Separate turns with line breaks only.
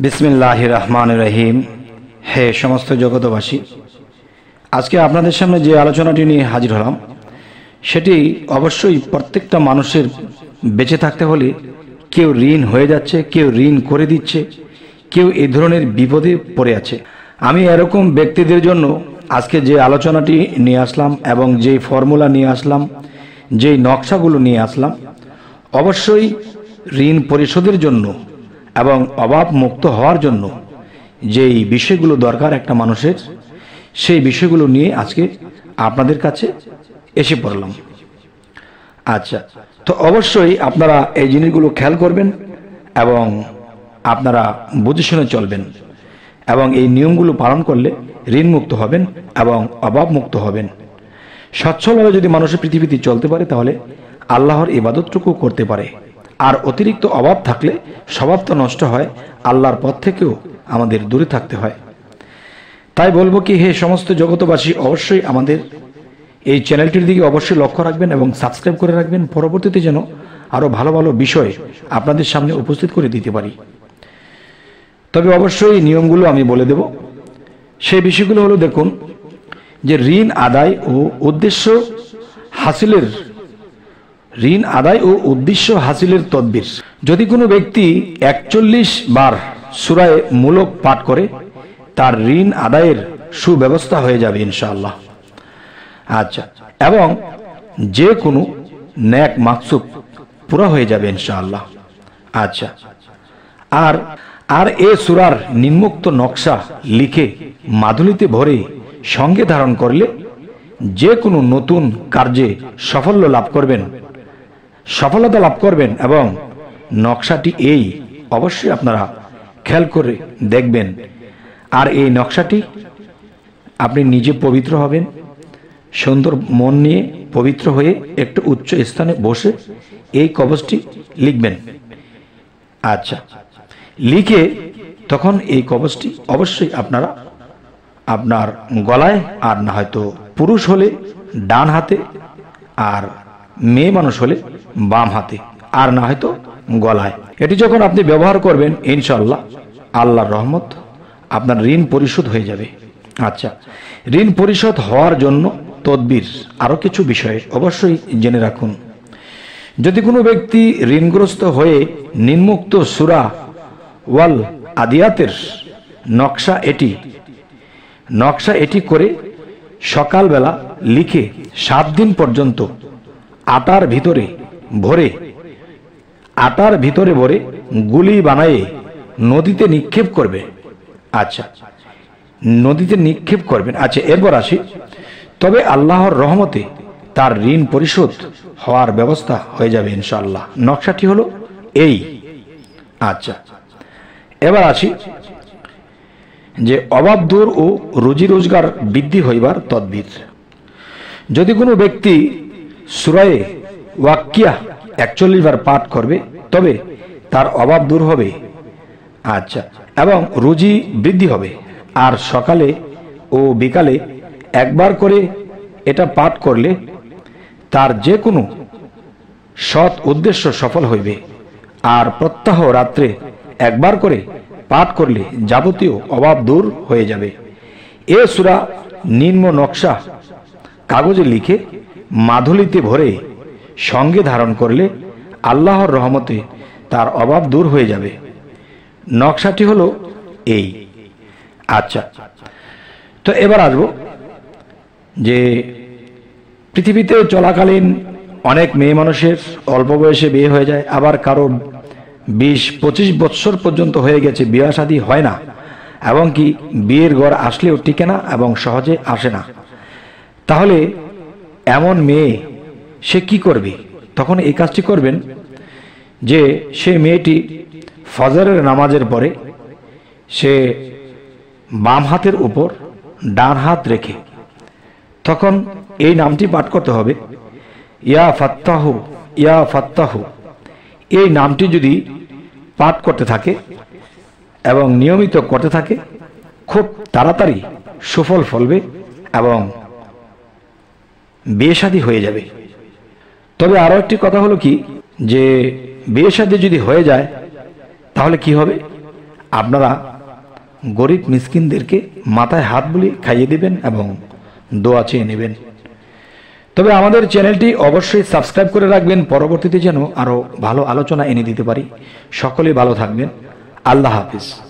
বিসমিল্লাহির রহমানির রহিম। হে সমস্ত জগতবাসী, আজকে আপনাদের সামনে যে আলোচনাটি নিয়ে হাজির হলাম সেটি অবশ্যই প্রত্যেকটা মানুষের বেঁচে থাকতে হলে কেউ ঋণ হয়ে যাচ্ছে, কেউ ঋণ করে দিচ্ছে, কেউ এই ধরনের বিপদে পড়ে আছে। আমি এরকম ব্যক্তিদের জন্য আজকে যে আলোচনাটি নিয়ে আসলাম এবং যেই ফর্মুলা নিয়ে আসলাম, যেই নকশাগুলো নিয়ে আসলাম, অবশ্যই ঋণ পরিশোধের জন্য এবং অভাব মুক্ত হওয়ার জন্য যেই বিষয়গুলো দরকার একটা মানুষের, সেই বিষয়গুলো নিয়ে আজকে আপনাদের কাছে এসে পড়লাম। আচ্ছা, তো অবশ্যই আপনারা এই জিনিসগুলো খেয়াল করবেন এবং আপনারা বুঝে শুনে চলবেন এবং এই নিয়মগুলো পালন করলে ঋণ মুক্ত হবেন এবং অভাব মুক্ত হবেন। সচ্ছলভাবে যদি মানুষের পৃথিবীতে চলতে পারে তাহলে আল্লাহর ইবাদতটুকু করতে পারে। আর অতিরিক্ত অভাব থাকলে স্বভাব তো নষ্ট হয়, আল্লাহর পথ থেকেও আমাদের দূরে থাকতে হয়। তাই বলবো কি, হে সমস্ত জগতবাসী, অবশ্যই আমাদের এই চ্যানেলটির দিকে অবশ্যই লক্ষ্য রাখবেন এবং সাবস্ক্রাইব করে রাখবেন, পরবর্তীতে যেন আরও ভালো ভালো বিষয় আপনাদের সামনে উপস্থিত করে দিতে পারি। তবে অবশ্যই নিয়মগুলো আমি বলে দেব। সেই বিষয়গুলো হলো, দেখুন যে ঋণ আদায় ও উদ্দেশ্য হাসিলের তদবির। যদি কোনো ব্যক্তি 41 বার সূরা মুলক পাঠ করে তার ঋণ আদায়ের সুব্যবস্থা হয়ে যাবে ইনশাআল্লাহ। আচ্ছা, এবং যে কোনো নেক মাকসুদ পুরা হয়ে যাবে ইনশাআল্লাহ। আচ্ছা, আর এ সূরার নিম্নোক্ত নকশা লিখে মাদুলিতে ভরে সঙ্গে ধারণ করলে যে কোনো নতুন কার্যে সফলতা লাভ করবেন এবং নকশাটি এই অবশ্যই আপনারা খেয়াল করে দেখবেন। আর এই নকশাটি আপনি নিজে পবিত্র হবেন, সুন্দর মন নিয়ে পবিত্র হয়ে একটু উচ্চ স্থানে বসে এই কবচটি লিখবেন। আচ্ছা, লিখে তখন এই কবচটি অবশ্যই আপনার গলায়, আর না হয়তো পুরুষ হলে ডান হাতে, আর মেয়ে মানুষ হলে বাম হাতে, আর না হয়তো গলায়। এটি যখন আপনি ব্যবহার করবেন ইনশাআল্লাহ আল্লাহর রহমত আপনার ঋণ পরিশোধ হয়ে যাবে। আচ্ছা, ঋণ পরিশোধ হওয়ার জন্য তদবির আরও কিছু বিষয় অবশ্যই জেনে রাখুন। যদি কোনো ব্যক্তি ঋণগ্রস্ত হয়ে নিম্নোক্ত সূরা ওয়াল আদিয়াতের নকশা এটি করে সকালবেলা লিখে 7 দিন পর্যন্ত আটার ভিতরে ভরে গুলি বানায়ে নদীতে নিক্ষেপ করবে। আচ্ছা, নদীতে নিক্ষেপ করবেন। আচ্ছা, এরপর আসি, তবে আল্লাহর রহমতে তার ঋণ পরিশোধ হওয়ার ব্যবস্থা হয়ে যাবে ইনশাআল্লাহ। নকশাটি হলো এই। আচ্ছা, এবার আসি যে অভাব দূর ও রুজি রোজগার বৃদ্ধি হইবার তদবির। যদি কোনো ব্যক্তি সূরা ওয়াকিয়া 41 বার পাঠ করবে তবে তার অভাব দূর হবে। আচ্ছা, এবং রুজি বৃদ্ধি হবে। আর সকালে ও বিকালে একবার করে এটা পাঠ করলে তার যে কোনো সৎ উদ্দেশ্য সফল হইবে। আর প্রত্যহ রাত্রে একবার করে পাঠ করলে যাবতীয় অভাব দূর হয়ে যাবে। এ সূরা নিম্ন নকশা কাগজে লিখে মাদুলিতে ভরে সঙ্গে ধারণ করলে আল্লাহর রহমতে তার অভাব দূর হয়ে যাবে। নকশাটি হলো এই। আচ্ছা, তো এবার আসবো যে পৃথিবীতে চলাকালীন অনেক মেয়ে মানুষের অল্প বয়সে বিয়ে হয়ে যায়, আবার কারো 20-25 বৎসর পর্যন্ত হয়ে গেছে, বিয়ে শাদী হয় না, এবং কি বিয়ের ঘর আসলেও টিকে না এবং সহজে আসে না। তাহলে এমন মেয়ে সে কি করবে? তখন এই কাজটি করবেন যে সে মেয়েটি ফজরের নামাজের পরে সে বাম হাতের উপর ডান হাত রেখে তখন এই নামটি পাঠ করতে হবে, ইয়া ফাত্তাহু ইয়া ফাত্তাহু। এই নামটি যদি পাঠ করতে থাকে এবং নিয়মিত করতে থাকে, খুব তাড়াতাড়ি সুফল ফলবে এবং বিয়ে শাদী হয়ে যাবে। তবে আরো একটি কথা হলো কি, যে বিয়ে শাদী যদি হয়ে যায় তাহলে কি হবে? আপনারা গরিব মিসকিনদেরকে মাথায় হাত বুলিয়ে খাইয়ে দেবেন এবং দোয়া চেয়ে নেবেন। তবে আমাদের চ্যানেলটি অবশ্যই সাবস্ক্রাইব করে রাখবেন, পরবর্তীতে যেন আরও ভালো আলোচনা এনে দিতে পারি। সকলে ভালো থাকবেন। আল্লাহ হাফিজ।